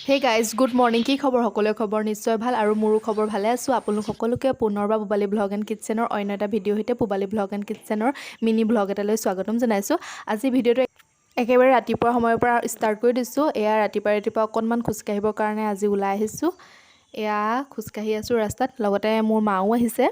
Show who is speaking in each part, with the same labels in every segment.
Speaker 1: Hey guys good morning. কি খবৰ? সকলোৰে খবৰ নিশ্চয় ভাল আৰু মোৰো খবৰ ভালে আছোঁ। আপোনালোক সকলোকে পুনৰবাৰ পূবালী ব্লগ এণ্ড কিটচেনৰ অন্য এটা ভিডিঅ' সৈতে পূবালী ব্লগ এণ্ড কিটচেনৰ মিনি ব্লগ এটালৈ স্বাগতম জনাইছোঁ। আজি ভিডিঅ'টো একেবাৰে ৰাতিপুৱা সময়ৰ পৰা ষ্টাৰ্ট কৰি দিছোঁ। এয়া ৰাতিপুৱা অকণমান খোজকাঢ়িবৰ কাৰণে আজি ওলাই আহিছোঁ। এয়া খোজকাঢ়ি আছোঁ ৰাস্তাত, লগতে মোৰ মাও আহিছে।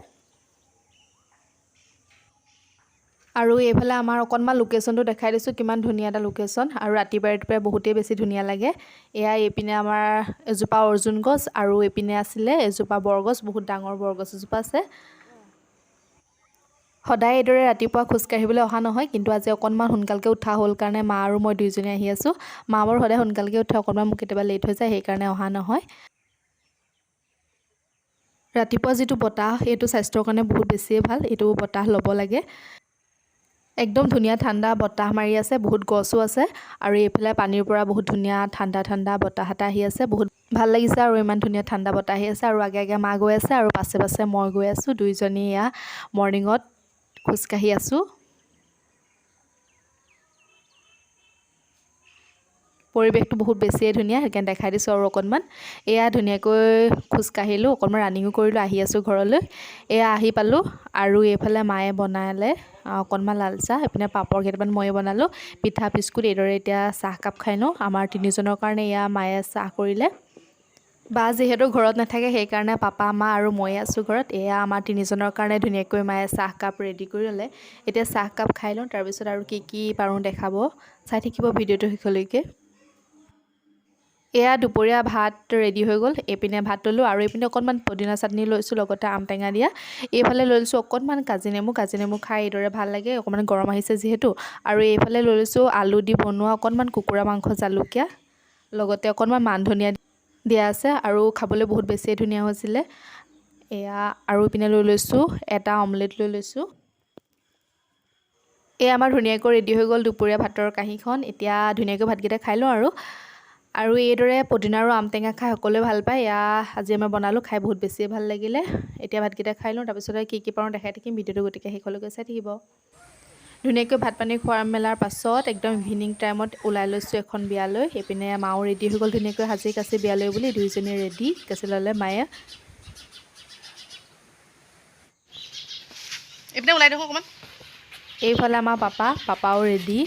Speaker 1: আৰু এইফালে আমাৰ অকণমান লোকেশ্যনটো দেখাই দিছোঁ, কিমান ধুনীয়া এটা লোকেশ্যন আৰু ৰাতিপুৱাই বহুতেই বেছি ধুনীয়া লাগে। এয়া এইপিনে আমাৰ এজোপা অৰ্জুন গছ আৰু এইপিনে আছিলে এজোপা বৰগছ, বহুত ডাঙৰ বৰগছ এজোপা আছে। সদায় এইদৰে ৰাতিপুৱা খোজকাঢ়িবলৈ অহা নহয়, কিন্তু আজি অকণমান সোনকালকৈ উঠা হ'ল কাৰণে মা আৰু মই দুইজনী আহি আছোঁ। মা বাৰু সদায় সোনকালকৈ উঠে, অকণমান মোক কেতিয়াবা লেট হৈ যায়, সেইকাৰণে অহা নহয়। ৰাতিপুৱা যিটো বতাহ সেইটো স্বাস্থ্যৰ কাৰণে বহুত বেছিয়ে ভাল, এইটো বতাহ ল'ব লাগে। একদম ধুনীয়া ঠাণ্ডা বতাহ মাৰি আছে, বহুত গছো আছে আৰু এইফালে পানীৰ পৰা বহুত ধুনীয়া ঠাণ্ডা বতাহ এটা আহি আছে। বহুত ভাল লাগিছে আৰু ইমান ধুনীয়া ঠাণ্ডা বতাহ আহি আছে আৰু আগে মা গৈ আছে আৰু পাছে মই গৈ আছোঁ। দুইজনী এয়া মৰ্ণিঙত খোজকাঢ়ি আছোঁ। পৰিৱেশটো বহুত বেছিয়ে ধুনীয়া, সেইকাৰণে দেখাই দিছোঁ আৰু অকণমান। এয়া ধুনীয়াকৈ খোজকাঢ়িলোঁ, অকণমান ৰানিঙো কৰিলোঁ, আহি আছোঁ ঘৰলৈ। এয়া আহি পালোঁ আৰু এইফালে মায়ে বনালে অকণমান লাল চাহ, এইপিনে পাপৰ কেইটামান ময়ে বনালোঁ, পিঠা বিস্কুট। এইদৰে এতিয়া চাহকাপ খাই লওঁ। আমাৰ তিনিজনৰ কাৰণে এয়া মায়ে চাহ কৰিলে। বা যিহেতু ঘৰত নাথাকে, সেইকাৰণে পাপা, মা আৰু ময়ে আছোঁ ঘৰত। এয়া আমাৰ তিনিজনৰ কাৰণে ধুনীয়াকৈ মায়ে চাহকাপ ৰেডি কৰি ল'লে। এতিয়া চাহকাপ খাই লওঁ, তাৰপিছত আৰু কি পাৰোঁ দেখাব। চাই থাকিব ভিডিঅ'টো শেষলৈকে। এয়া দুপৰীয়া ভাত ৰেডি হৈ গ'ল। এইপিনে ভাত ল'লোঁ আৰু এইপিনে অকণমান পদিনা চাটনি লৈছোঁ, লগতে আম টেঙা দিয়া। এইফালে লৈ লৈছোঁ অকণমান কাজি নেমু খাই এইদৰে ভাল লাগে, অকণমান গৰম আহিছে যিহেতু। আৰু এইফালে লৈ লৈছোঁ আলু দি বনোৱা অকণমান কুকুৰা মাংস জালুকীয়া, লগতে অকণমান মান ধনিয়া দিয়া আছে আৰু খাবলৈ বহুত বেছিয়ে ধুনীয়া হৈছিলে। এয়া আৰু এইপিনে লৈ লৈছোঁ এটা অমলেট লৈ লৈছোঁ। এয়া আমাৰ ধুনীয়াকৈ ৰেডি হৈ গ'ল দুপৰীয়া ভাতৰ কাঁহীখন। এতিয়া ধুনীয়াকৈ ভাতকেইটা খাই লওঁ আৰু এইদৰে পদিনা আৰু আম টেঙা খাই সকলোৱে ভাল পায়। এয়া আজি মই বনালোঁ, খাই বহুত বেছিয়ে ভাল লাগিলে। এতিয়া ভাতকেইটা খাই লওঁ, তাৰপিছত কি পাৰোঁ দেখাই থাকিম ভিডিঅ'টো, গতিকে শেষলৈকে চাই থাকিব। ধুনীয়াকৈ ভাত পানী খোৱা মেলাৰ পাছত একদম ইভিনিং টাইমত ওলাই লৈছোঁ এখন বিয়ালৈ। এইপিনে মাও ৰেডি হৈ গ'ল ধুনীয়াকৈ সাজি কাচি বিয়ালৈ বুলি, দুইজনী ৰেডি কাচি ল'লে মায়ে। এইপিনে ওলাই দেখোঁ অকণমান। এইফালে আমাৰ পাপাও ৰেডি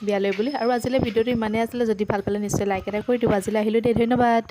Speaker 1: বিয়ালৈ বুলি। আৰু আজিলৈ ভিডিঅ'টো ইমানেই আছিলে। যদি ভাল পালে নিশ্চয় লাইক এটা কৰি দিব। আজিলৈ আহিলোঁ দেই, ধন্যবাদ।